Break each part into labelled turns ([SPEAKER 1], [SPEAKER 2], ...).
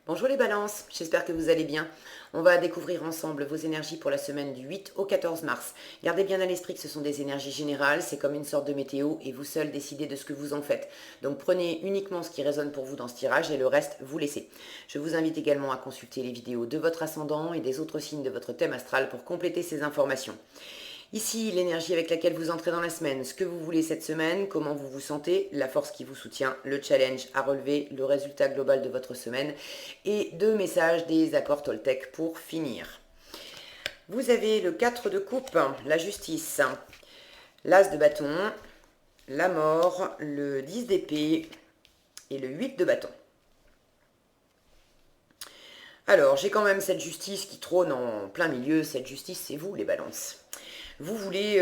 [SPEAKER 1] Bonjour les balances, j'espère que vous allez bien. On va découvrir ensemble vos énergies pour la semaine du 8 au 14 mars. Gardez bien à l'esprit que ce sont des énergies générales, c'est comme une sorte de météo et vous seul décidez de ce que vous en faites. Donc prenez uniquement ce qui résonne pour vous dans ce tirage et le reste, vous laissez. Je vous invite également à consulter les vidéos de votre ascendant et des autres signes de votre thème astral pour compléter ces informations. Ici, l'énergie avec laquelle vous entrez dans la semaine, ce que vous voulez cette semaine, comment vous vous sentez, la force qui vous soutient, le challenge à relever, le résultat global de votre semaine et deux messages des accords Toltec pour finir. Vous avez le 4 de coupe, la justice, l'as de bâton, la mort, le 10 d'épée et le 8 de bâton. Alors, j'ai quand même cette justice qui trône en plein milieu. Cette justice, c'est vous, les balances. Vous voulez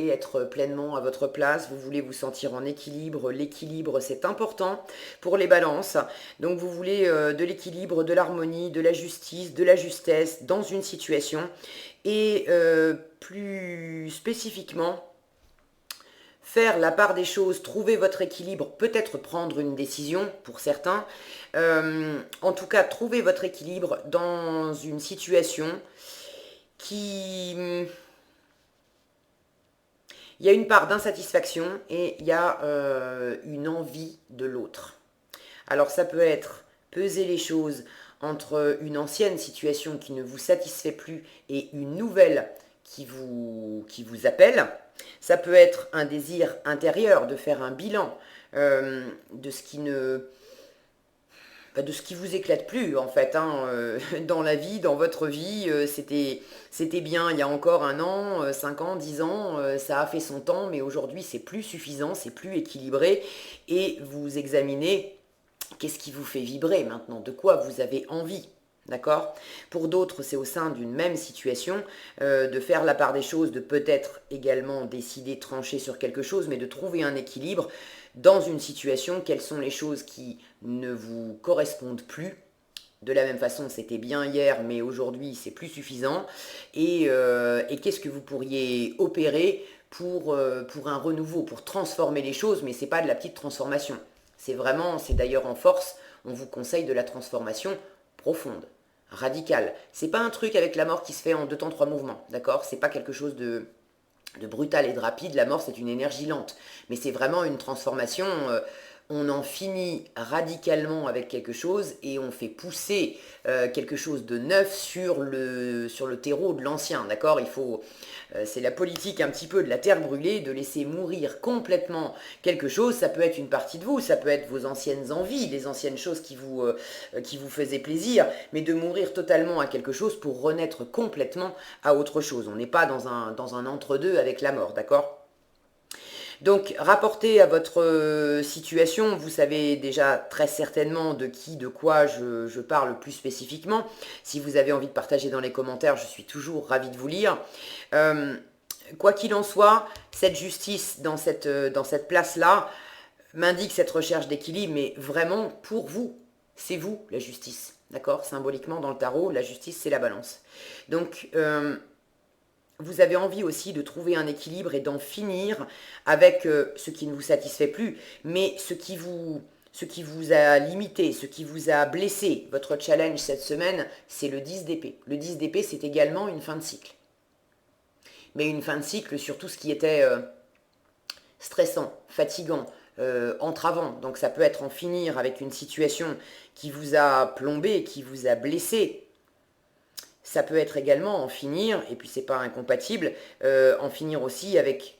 [SPEAKER 1] être pleinement à votre place, vous voulez vous sentir en équilibre. L'équilibre, c'est important pour les balances. Donc vous voulez de l'équilibre, de l'harmonie, de la justice, de la justesse dans une situation. Et plus spécifiquement, faire la part des choses, trouver votre équilibre, peut-être prendre une décision pour certains. En tout cas, trouver votre équilibre dans une situation qui... Il y a une part d'insatisfaction et il y a une envie de l'autre. Alors ça peut être peser les choses entre une ancienne situation qui ne vous satisfait plus et une nouvelle qui vous appelle. Ça peut être un désir intérieur de faire un bilan de ce qui ne de ce qui vous éclate plus en fait dans la vie, dans votre vie, c'était bien il y a encore un an, 5 ans, 10 ans, ça a fait son temps, mais aujourd'hui c'est plus suffisant, c'est plus équilibré, et vous examinez qu'est-ce qui vous fait vibrer maintenant, de quoi vous avez envie. D'accord. Pour d'autres, c'est au sein d'une même situation de faire la part des choses, de peut-être également décider, trancher sur quelque chose, mais de trouver un équilibre dans une situation. Quelles sont les choses qui ne vous correspondent plus? De la même façon, c'était bien hier, mais aujourd'hui, c'est plus suffisant. Et qu'est-ce que vous pourriez opérer pour un renouveau, pour transformer les choses? Mais c'est pas de la petite transformation. C'est vraiment, c'est d'ailleurs en force, on vous conseille de la transformation profonde, radicale. C'est pas un truc avec la mort qui se fait en 2 temps 3 mouvements, d'accord? C'est pas quelque chose de brutal et de rapide. La mort, c'est une énergie lente. Mais c'est vraiment une transformation. On en finit radicalement avec quelque chose et on fait pousser quelque chose de neuf sur le terreau de l'ancien, d'accord? C'est la politique un petit peu de la terre brûlée, de laisser mourir complètement quelque chose. Ça peut être une partie de vous, ça peut être vos anciennes envies, les anciennes choses qui vous faisaient plaisir, mais de mourir totalement à quelque chose pour renaître complètement à autre chose. On n'est pas dans un entre-deux avec la mort, d'accord? Donc, rapporté à votre situation, vous savez déjà très certainement de qui, de quoi je parle plus spécifiquement. Si vous avez envie de partager dans les commentaires, je suis toujours ravie de vous lire. Quoi qu'il en soit, cette justice dans cette place-là m'indique cette recherche d'équilibre, mais vraiment pour vous. C'est vous, la justice. D'accord? Symboliquement, dans le tarot, la justice, c'est la balance. Donc, vous avez envie aussi de trouver un équilibre et d'en finir avec ce qui ne vous satisfait plus, mais ce qui vous a limité, ce qui vous a blessé. Votre challenge cette semaine, c'est le 10 d'épée. Le 10 d'épée, c'est également une fin de cycle. Mais une fin de cycle sur tout ce qui était stressant, fatigant, entravant. Donc ça peut être en finir avec une situation qui vous a plombé, qui vous a blessé. Ça peut être également en finir, et puis c'est pas incompatible, en finir aussi avec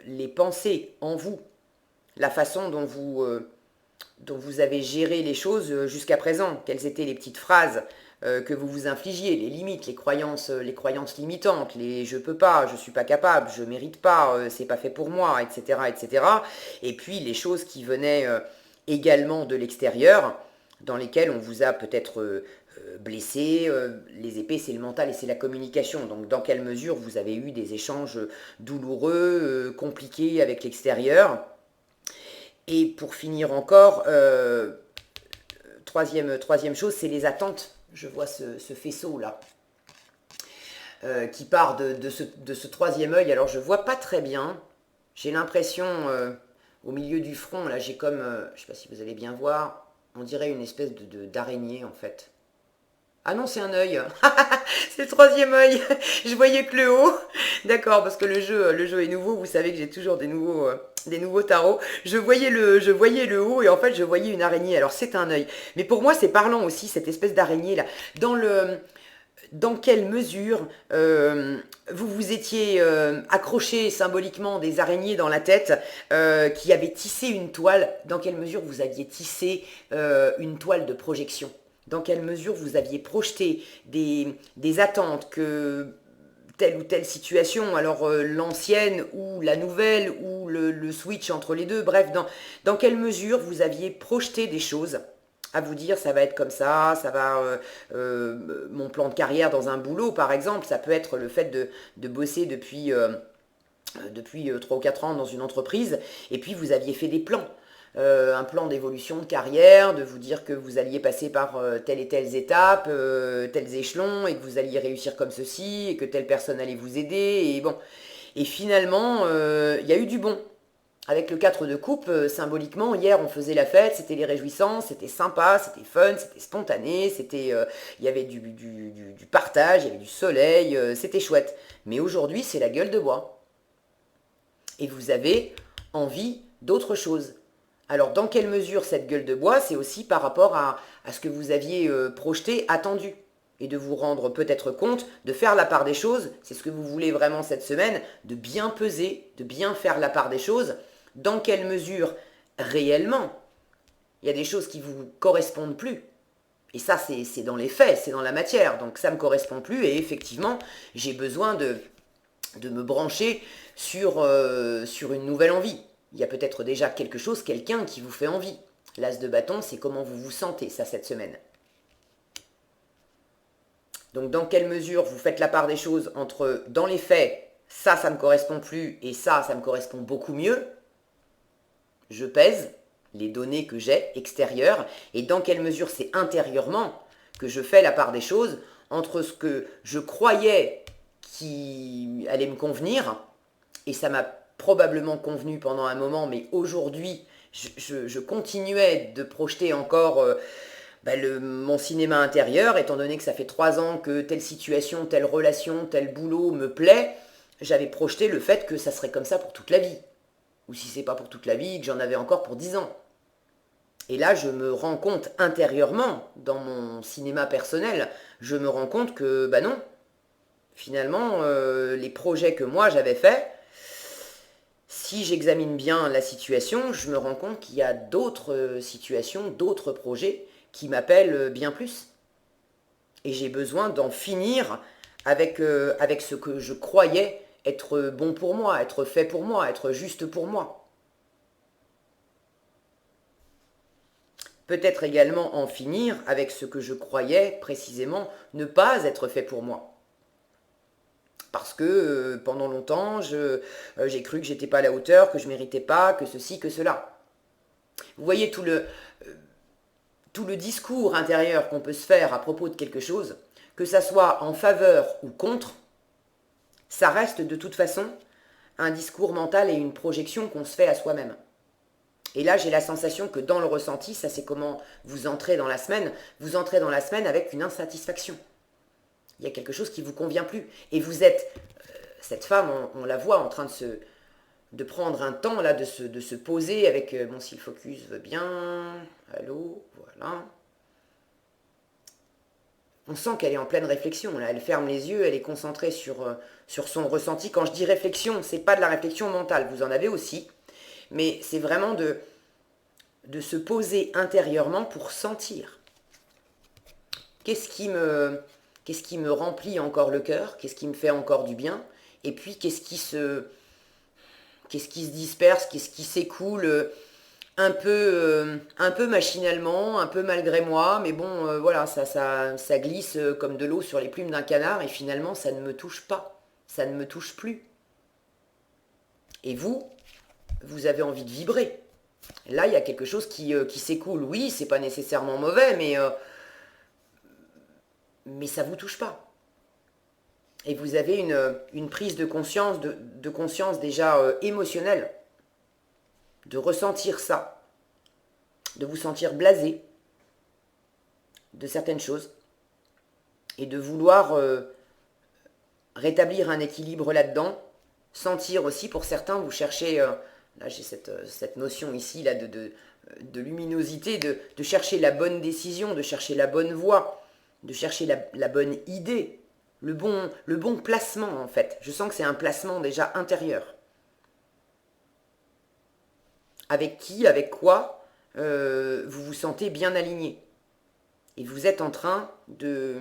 [SPEAKER 1] les pensées en vous, la façon dont vous avez géré les choses jusqu'à présent, quelles étaient les petites phrases que vous vous infligiez, les limites, les croyances limitantes, les je peux pas, je suis pas capable, je mérite pas, c'est pas fait pour moi, etc., etc. Et puis les choses qui venaient également de l'extérieur, dans lesquelles on vous a peut-être blessé. Les épées, c'est le mental et c'est la communication. Donc, dans quelle mesure vous avez eu des échanges douloureux, compliqués avec l'extérieur? Et pour finir encore, troisième chose, c'est les attentes. Je vois ce faisceau-là qui part de ce troisième œil. Alors, je vois pas très bien. J'ai l'impression, au milieu du front, là, j'ai comme, je sais pas si vous allez bien voir, On dirait une espèce d'araignée en fait. Ah non, c'est un œil. C'est le troisième œil. Je voyais que le haut. D'accord, parce que le jeu est nouveau. Vous savez que j'ai toujours des nouveaux tarots. Je voyais le haut et en fait, je voyais une araignée. Alors, c'est un œil. Mais pour moi, c'est parlant aussi, cette espèce d'araignée là. Dans quelle mesure vous vous étiez accroché symboliquement des araignées dans la tête qui avaient tissé une toile, dans quelle mesure vous aviez tissé une toile de projection, dans quelle mesure vous aviez projeté des attentes que telle ou telle situation, alors l'ancienne ou la nouvelle ou le switch entre les deux, bref, dans quelle mesure vous aviez projeté des choses à vous dire ça va être comme ça va mon plan de carrière dans un boulot par exemple, ça peut être le fait de bosser depuis 3 ou 4 ans dans une entreprise et puis vous aviez fait des plans. Un plan d'évolution de carrière, de vous dire que vous alliez passer par telle et telles étapes, tels échelons, et que vous alliez réussir comme ceci, et que telle personne allait vous aider, et bon. Et finalement, il y a eu du bon. Avec le 4 de coupe, symboliquement, hier on faisait la fête, c'était les réjouissances, c'était sympa, c'était fun, c'était spontané, il y avait du partage, il y avait du soleil, c'était chouette. Mais aujourd'hui, c'est la gueule de bois. Et vous avez envie d'autre chose. Alors, dans quelle mesure cette gueule de bois, c'est aussi par rapport à ce que vous aviez projeté, attendu et de vous rendre peut-être compte, de faire la part des choses, c'est ce que vous voulez vraiment cette semaine, de bien peser, de bien faire la part des choses, dans quelle mesure réellement il y a des choses qui vous correspondent plus. Et ça, c'est dans les faits, c'est dans la matière, donc ça ne me correspond plus et effectivement, j'ai besoin de me brancher sur une nouvelle envie. Il y a peut-être déjà quelque chose, quelqu'un qui vous fait envie. L'as de bâton, c'est comment vous vous sentez, ça, cette semaine. Donc, dans quelle mesure vous faites la part des choses entre, dans les faits, ça me correspond plus, et ça me correspond beaucoup mieux. Je pèse les données que j'ai extérieures, et dans quelle mesure c'est intérieurement que je fais la part des choses entre ce que je croyais qui allait me convenir, et ça m'a probablement convenu pendant un moment, mais aujourd'hui, je continuais de projeter encore mon cinéma intérieur, étant donné que ça fait 3 ans que telle situation, telle relation, tel boulot me plaît, j'avais projeté le fait que ça serait comme ça pour toute la vie. Ou si c'est pas pour toute la vie, que j'en avais encore pour 10 ans. Et là, je me rends compte intérieurement, dans mon cinéma personnel, je me rends compte que, non, finalement, les projets que moi j'avais faits, si j'examine bien la situation, je me rends compte qu'il y a d'autres situations, d'autres projets qui m'appellent bien plus. Et j'ai besoin d'en finir avec ce que je croyais être bon pour moi, être fait pour moi, être juste pour moi. Peut-être également en finir avec ce que je croyais précisément ne pas être fait pour moi. Parce que pendant longtemps, j'ai cru que j'étais pas à la hauteur, que je méritais pas, que ceci, que cela. Vous voyez tout le discours intérieur qu'on peut se faire à propos de quelque chose, que ça soit en faveur ou contre, ça reste de toute façon un discours mental et une projection qu'on se fait à soi-même. Et là, j'ai la sensation que dans le ressenti, ça c'est comment vous entrez dans la semaine, vous entrez dans la semaine avec une insatisfaction. Il y a quelque chose qui ne vous convient plus. Et vous êtes, cette femme, on la voit en train de prendre un temps là, de se poser avec, bon si le focus veut bien, allô, voilà. On sent qu'elle est en pleine réflexion, là. Elle ferme les yeux, elle est concentrée sur son ressenti. Quand je dis réflexion, c'est pas de la réflexion mentale, vous en avez aussi, mais c'est vraiment de se poser intérieurement pour sentir. Qu'est-ce qui me remplit encore le cœur? Qu'est-ce qui me fait encore du bien? Et puis, qu'est-ce qui se disperse? Qu'est-ce qui s'écoule un peu machinalement, un peu malgré moi? Mais bon, voilà, ça glisse comme de l'eau sur les plumes d'un canard et finalement, ça ne me touche pas. Ça ne me touche plus. Et vous avez envie de vibrer. Là, il y a quelque chose qui s'écoule. Oui, c'est pas nécessairement mauvais, mais ça vous touche pas. Et vous avez une prise de conscience, de conscience déjà émotionnelle, de ressentir ça, de vous sentir blasé, de certaines choses et de vouloir rétablir un équilibre là-dedans. Sentir aussi, pour certains, vous cherchez, là j'ai cette notion ici là, de luminosité, de chercher la bonne décision, de chercher la bonne voie, de chercher la bonne idée, le bon placement en fait. Je sens que c'est un placement déjà intérieur. Avec qui, avec quoi vous vous sentez bien aligné. Et vous êtes en train de...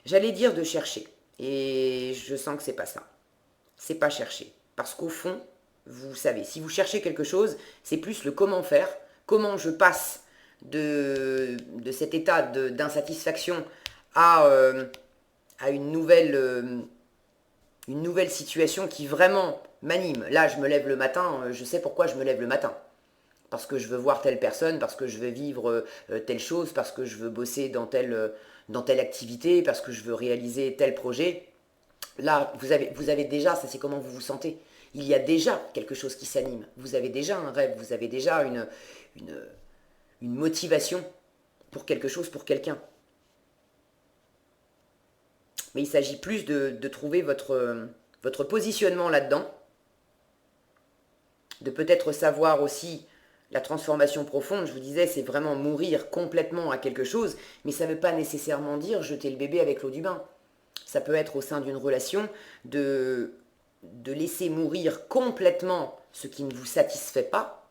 [SPEAKER 1] J'allais dire de chercher. Et je sens que c'est pas ça. C'est pas chercher. Parce qu'au fond, vous savez, si vous cherchez quelque chose, c'est plus le comment faire, comment je passe de cet état d'insatisfaction à une nouvelle situation qui vraiment m'anime. Là, je me lève le matin, je sais pourquoi je me lève le matin. Parce que je veux voir telle personne, parce que je veux vivre telle chose, parce que je veux bosser dans telle activité, parce que je veux réaliser tel projet. Là, vous avez déjà, ça c'est comment vous vous sentez. Il y a déjà quelque chose qui s'anime. Vous avez déjà un rêve, vous avez déjà une motivation pour quelque chose, pour quelqu'un. Mais il s'agit plus de trouver votre positionnement là-dedans, de peut-être savoir aussi la transformation profonde. Je vous disais, c'est vraiment mourir complètement à quelque chose, mais ça ne veut pas nécessairement dire jeter le bébé avec l'eau du bain. Ça peut être au sein d'une relation de laisser mourir complètement ce qui ne vous satisfait pas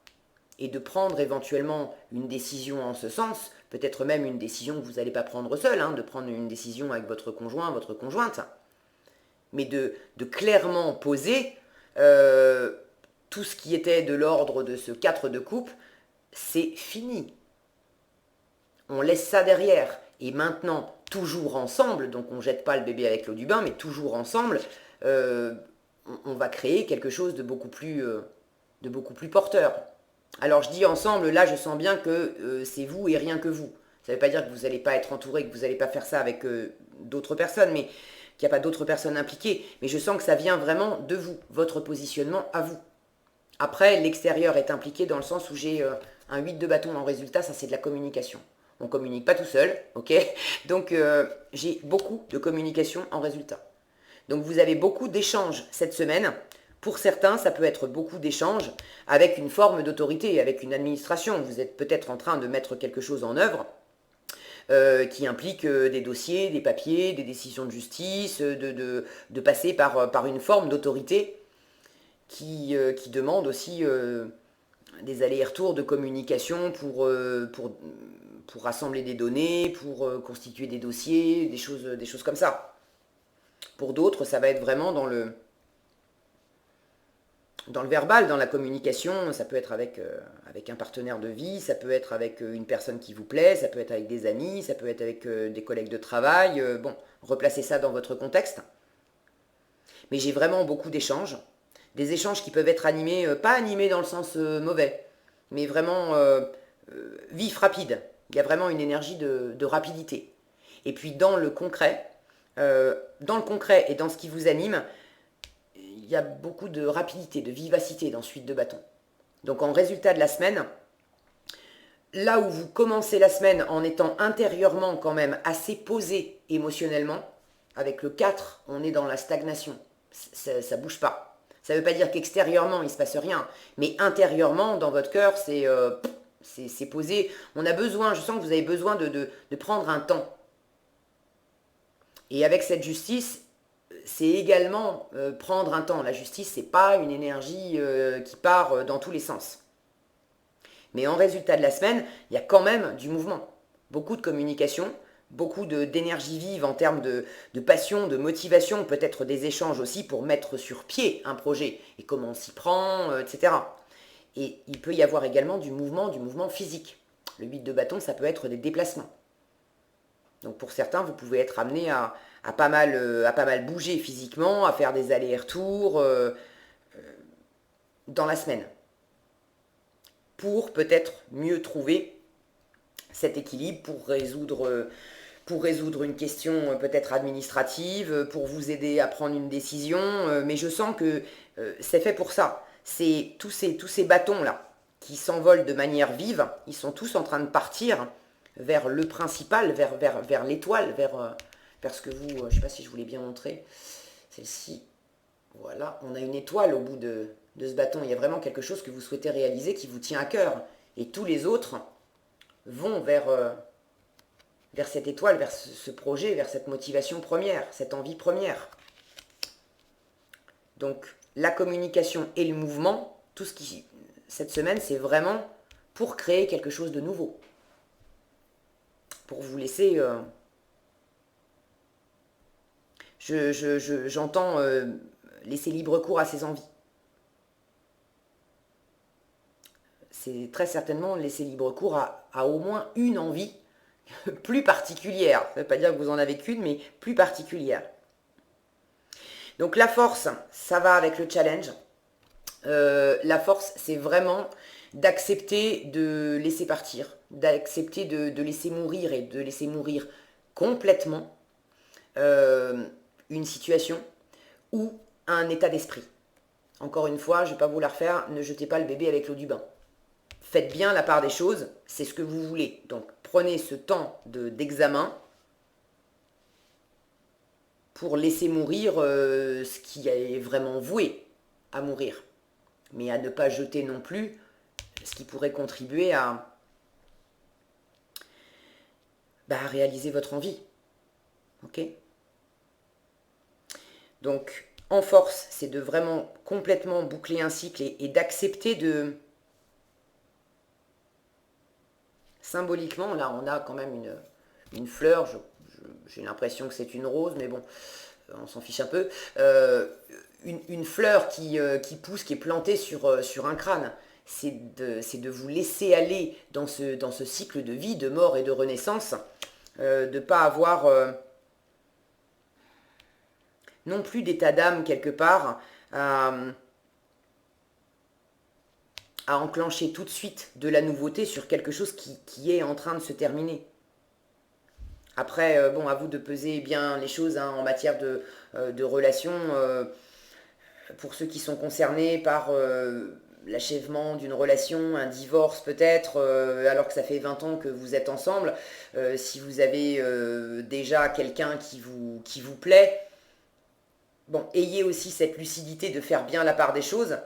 [SPEAKER 1] et de prendre éventuellement une décision en ce sens, peut-être même une décision que vous n'allez pas prendre seul, hein, de prendre une décision avec votre conjoint, votre conjointe, mais de clairement poser tout ce qui était de l'ordre de ce 4 de coupe, c'est fini. On laisse ça derrière. Et maintenant, toujours ensemble, donc on ne jette pas le bébé avec l'eau du bain, mais toujours ensemble, on va créer quelque chose de beaucoup plus porteur. Alors je dis ensemble, là je sens bien que c'est vous et rien que vous. Ça ne veut pas dire que vous n'allez pas être entouré, que vous n'allez pas faire ça avec d'autres personnes, mais qu'il n'y a pas d'autres personnes impliquées. Mais je sens que ça vient vraiment de vous, votre positionnement à vous. Après, l'extérieur est impliqué dans le sens où j'ai un 8 de bâton en résultat, ça c'est de la communication. On ne communique pas tout seul, ok? Donc j'ai beaucoup de communication en résultat. Donc vous avez beaucoup d'échanges cette semaine. Pour certains, ça peut être beaucoup d'échanges avec une forme d'autorité, avec une administration. Vous êtes peut-être en train de mettre quelque chose en œuvre qui implique des dossiers, des papiers, des décisions de justice, de passer par une forme d'autorité qui demande aussi des allers-retours de communication pour rassembler des données, pour constituer des dossiers, des choses comme ça. Pour d'autres, ça va être vraiment dans le verbal, dans la communication. Ça peut être avec un partenaire de vie, ça peut être avec une personne qui vous plaît, ça peut être avec des amis, ça peut être avec des collègues de travail. Bon, replacez ça dans votre contexte. Mais j'ai vraiment beaucoup d'échanges. Des échanges qui peuvent être animés, pas animés dans le sens mauvais, mais vraiment vif, rapide. Il y a vraiment une énergie de rapidité. Et puis dans le concret et dans ce qui vous anime, il y a beaucoup de rapidité, de vivacité dans Suite de bâtons. Donc en résultat de la semaine, là où vous commencez la semaine en étant intérieurement quand même assez posé émotionnellement, avec le 4, on est dans la stagnation. Ça ne bouge pas. Ça ne veut pas dire qu'extérieurement, il ne se passe rien. Mais intérieurement, dans votre cœur, c'est posé. On a besoin, je sens que vous avez besoin de prendre un temps. Et avec cette justice, c'est également prendre un temps. La justice, ce n'est pas une énergie qui part dans tous les sens. Mais en résultat de la semaine, il y a quand même du mouvement. Beaucoup de communication, beaucoup d'énergie vive en termes de passion, de motivation, peut-être des échanges aussi pour mettre sur pied un projet et comment on s'y prend, etc. Et il peut y avoir également du mouvement physique. Le 8 de bâton, ça peut être des déplacements. Donc pour certains, vous pouvez être amené à pas mal bouger physiquement, à faire des allers-retours dans la semaine. Pour peut-être mieux trouver cet équilibre, pour résoudre une question peut-être administrative, pour vous aider à prendre une décision. Mais je sens que c'est fait pour ça. C'est tous ces bâtons-là qui s'envolent de manière vive. Ils sont tous en train de partir vers le principal, vers l'étoile, vers ce que vous... je ne sais pas si je vous l'ai bien montré. Celle-ci, voilà. On a une étoile au bout de ce bâton. Il y a vraiment quelque chose que vous souhaitez réaliser qui vous tient à cœur. Et tous les autres vont vers cette étoile, vers ce projet, vers cette motivation première, cette envie première. Donc, la communication et le mouvement, tout ce qui... Cette semaine, c'est vraiment pour créer quelque chose de nouveau. Pour vous laisser... J'entends laisser libre cours à ses envies. C'est très certainement laisser libre cours à au moins une envie plus particulière. Ça ne veut pas dire que vous en avez qu'une, mais plus particulière. Donc la force, ça va avec le challenge. La force, c'est vraiment d'accepter de laisser partir, d'accepter de laisser mourir et de laisser mourir complètement une situation ou un état d'esprit. Encore une fois, je ne vais pas vous la refaire, ne jetez pas le bébé avec l'eau du bain. Faites bien la part des choses, c'est ce que vous voulez. Donc prenez ce temps d'examen pour laisser mourir ce qui est vraiment voué à mourir. Mais à ne pas jeter non plus ce qui pourrait contribuer à réaliser votre envie. Ok ? Donc, en force, c'est de vraiment complètement boucler un cycle et d'accepter de... Symboliquement, là, on a quand même une fleur. J'ai l'impression que c'est une rose, mais bon, on s'en fiche un peu. Une fleur qui pousse, qui est plantée sur un crâne. C'est de vous laisser aller dans ce cycle de vie, de mort et de renaissance. De ne pas avoir non plus d'état d'âme quelque part à enclencher tout de suite de la nouveauté sur quelque chose qui est en train de se terminer. Après, bon, à vous de peser bien les choses en matière de relations. Pour ceux qui sont concernés par l'achèvement d'une relation, un divorce peut-être, alors que ça fait 20 ans que vous êtes ensemble, si vous avez déjà quelqu'un qui vous plaît, bon, ayez aussi cette lucidité de faire bien la part des choses.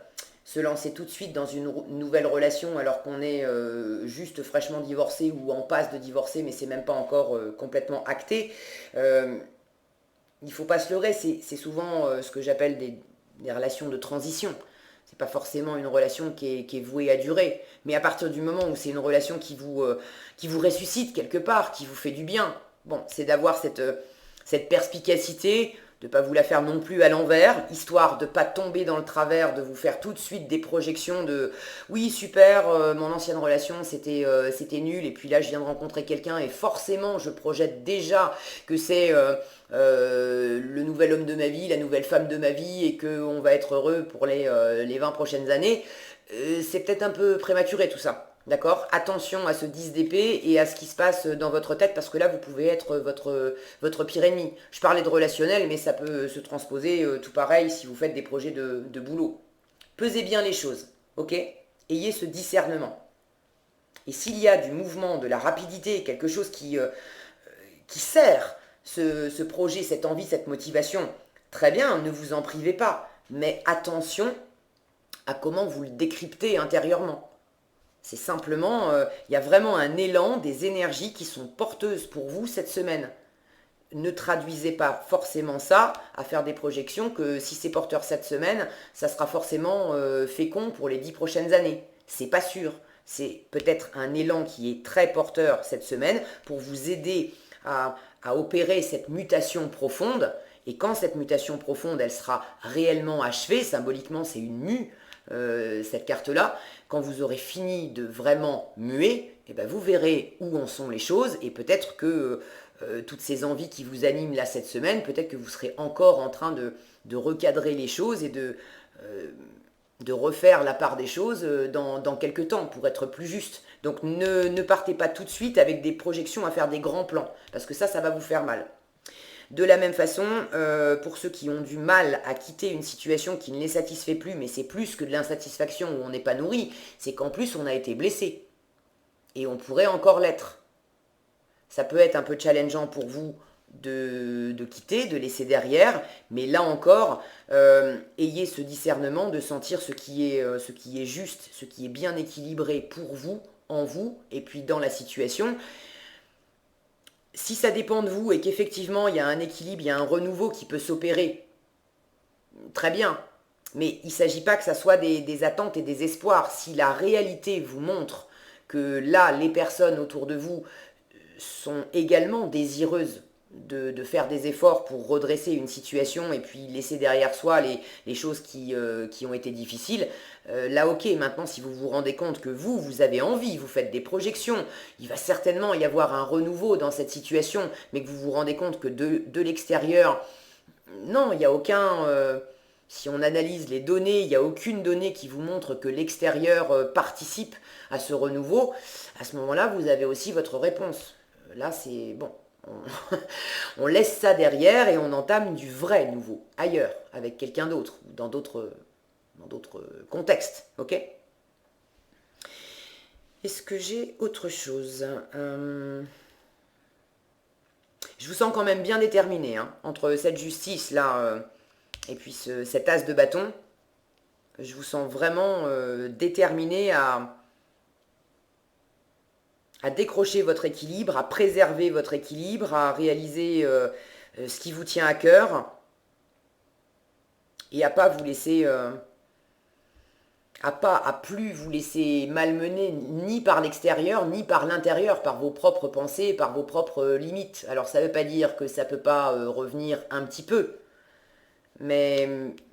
[SPEAKER 1] Se lancer tout de suite dans une nouvelle relation alors qu'on est juste fraîchement divorcé ou en passe de divorcer, mais c'est même pas encore complètement acté. Il ne faut pas se leurrer, c'est souvent ce que j'appelle des relations de transition. C'est pas forcément une relation qui est vouée à durer, mais à partir du moment où c'est une relation qui vous ressuscite quelque part, qui vous fait du bien, bon, c'est d'avoir cette perspicacité, de ne pas vous la faire non plus à l'envers, histoire de ne pas tomber dans le travers, de vous faire tout de suite des projections de « oui, super, mon ancienne relation, c'était nul, et puis là, je viens de rencontrer quelqu'un, et forcément, je projette déjà que c'est le nouvel homme de ma vie, la nouvelle femme de ma vie, et qu'on va être heureux pour les 20 prochaines années. C'est peut-être un peu prématuré tout ça. D'accord ? Attention à ce 10 d'épée et à ce qui se passe dans votre tête, parce que là, vous pouvez être votre pire ennemi. Je parlais de relationnel, mais ça peut se transposer tout pareil si vous faites des projets de boulot. Pesez bien les choses, ok ? Ayez ce discernement. Et s'il y a du mouvement, de la rapidité, quelque chose qui sert ce projet, cette envie, cette motivation, très bien, ne vous en privez pas. Mais attention à comment vous le décryptez intérieurement. C'est simplement, il y a vraiment un élan, des énergies qui sont porteuses pour vous cette semaine. Ne traduisez pas forcément ça à faire des projections que si c'est porteur cette semaine, ça sera forcément fécond pour les 10 prochaines années. C'est pas sûr. C'est peut-être un élan qui est très porteur cette semaine pour vous aider à opérer cette mutation profonde. Et quand cette mutation profonde, elle sera réellement achevée, symboliquement c'est une mue, cette carte-là, quand vous aurez fini de vraiment muer, eh ben vous verrez où en sont les choses et peut-être que toutes ces envies qui vous animent là cette semaine, peut-être que vous serez encore en train de recadrer les choses et de refaire la part des choses dans quelques temps pour être plus juste. Donc ne partez pas tout de suite avec des projections à faire des grands plans, parce que ça va vous faire mal. De la même façon, pour ceux qui ont du mal à quitter une situation qui ne les satisfait plus, mais c'est plus que de l'insatisfaction où on n'est pas nourri, c'est qu'en plus on a été blessé. Et on pourrait encore l'être. Ça peut être un peu challengeant pour vous de quitter, de laisser derrière, mais là encore, ayez ce discernement de sentir ce qui est juste, ce qui est bien équilibré pour vous, en vous, et puis dans la situation. Si ça dépend de vous et qu'effectivement il y a un équilibre, il y a un renouveau qui peut s'opérer, très bien. Mais il ne s'agit pas que ça soit des attentes et des espoirs. Si la réalité vous montre que là, les personnes autour de vous sont également désireuses de faire des efforts pour redresser une situation et puis laisser derrière soi les choses qui ont été difficiles, là ok, maintenant si vous vous rendez compte que vous avez envie, vous faites des projections, il va certainement y avoir un renouveau dans cette situation, mais que vous vous rendez compte que de l'extérieur, non, il n'y a aucun... si on analyse les données, il n'y a aucune donnée qui vous montre que l'extérieur participe à ce renouveau. À ce moment-là, vous avez aussi votre réponse. Là, c'est bon. On laisse ça derrière et on entame du vrai nouveau, ailleurs, avec quelqu'un d'autre, dans d'autres contextes. Ok ? Est-ce que j'ai autre chose ? Je vous sens quand même bien déterminé, hein, entre cette justice-là et puis cet as de bâton. Je vous sens vraiment déterminé à décrocher votre équilibre, à préserver votre équilibre, à réaliser ce qui vous tient à cœur et à pas vous laisser, à plus vous laisser malmener ni par l'extérieur ni par l'intérieur, par vos propres pensées, par vos propres limites. Alors ça ne veut pas dire que ça ne peut pas revenir un petit peu, mais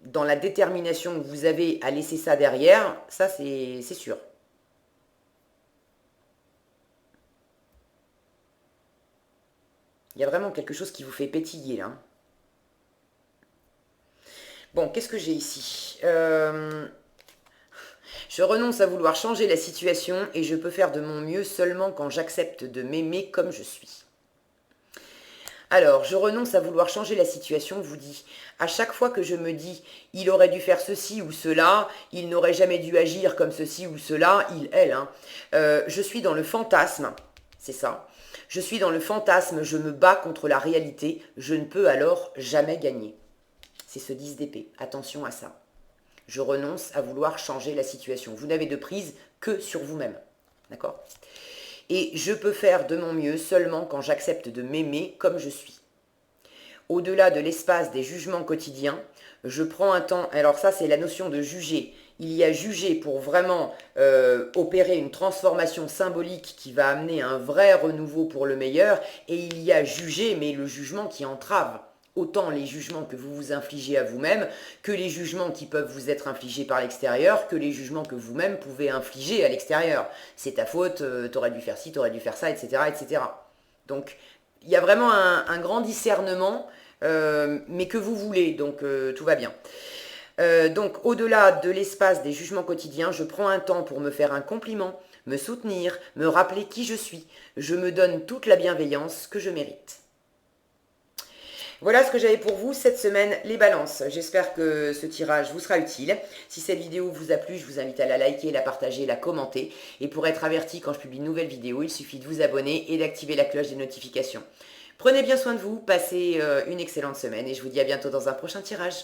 [SPEAKER 1] dans la détermination que vous avez à laisser ça derrière, ça c'est sûr. Il y a vraiment quelque chose qui vous fait pétiller là. Bon, qu'est-ce que j'ai ici ? Je renonce à vouloir changer la situation et je peux faire de mon mieux seulement quand j'accepte de m'aimer comme je suis. Alors, je renonce à vouloir changer la situation, vous dit, à chaque fois que je me dis, il aurait dû faire ceci ou cela, il n'aurait jamais dû agir comme ceci ou cela, elle, je suis dans le fantasme, c'est ça. Je suis dans le fantasme, je me bats contre la réalité, je ne peux alors jamais gagner. C'est ce 10 d'épée, attention à ça. Je renonce à vouloir changer la situation. Vous n'avez de prise que sur vous-même, d'accord ? Et je peux faire de mon mieux seulement quand j'accepte de m'aimer comme je suis. Au-delà de l'espace des jugements quotidiens, je prends un temps... Alors ça, c'est la notion de juger. Il y a juger pour vraiment opérer une transformation symbolique qui va amener un vrai renouveau pour le meilleur. Et il y a juger, mais le jugement qui entrave. Autant les jugements que vous vous infligez à vous-même, que les jugements qui peuvent vous être infligés par l'extérieur, que les jugements que vous-même pouvez infliger à l'extérieur. C'est ta faute, t'aurais dû faire ci, t'aurais dû faire ça, etc. etc. Donc, il y a vraiment un grand discernement, mais que vous voulez, donc tout va bien. Donc, au-delà de l'espace des jugements quotidiens, je prends un temps pour me faire un compliment, me soutenir, me rappeler qui je suis. Je me donne toute la bienveillance que je mérite. Voilà ce que j'avais pour vous cette semaine, les balances. J'espère que ce tirage vous sera utile. Si cette vidéo vous a plu, je vous invite à la liker, la partager, la commenter. Et pour être averti quand je publie une nouvelle vidéo, il suffit de vous abonner et d'activer la cloche des notifications. Prenez bien soin de vous, passez une excellente semaine et je vous dis à bientôt dans un prochain tirage.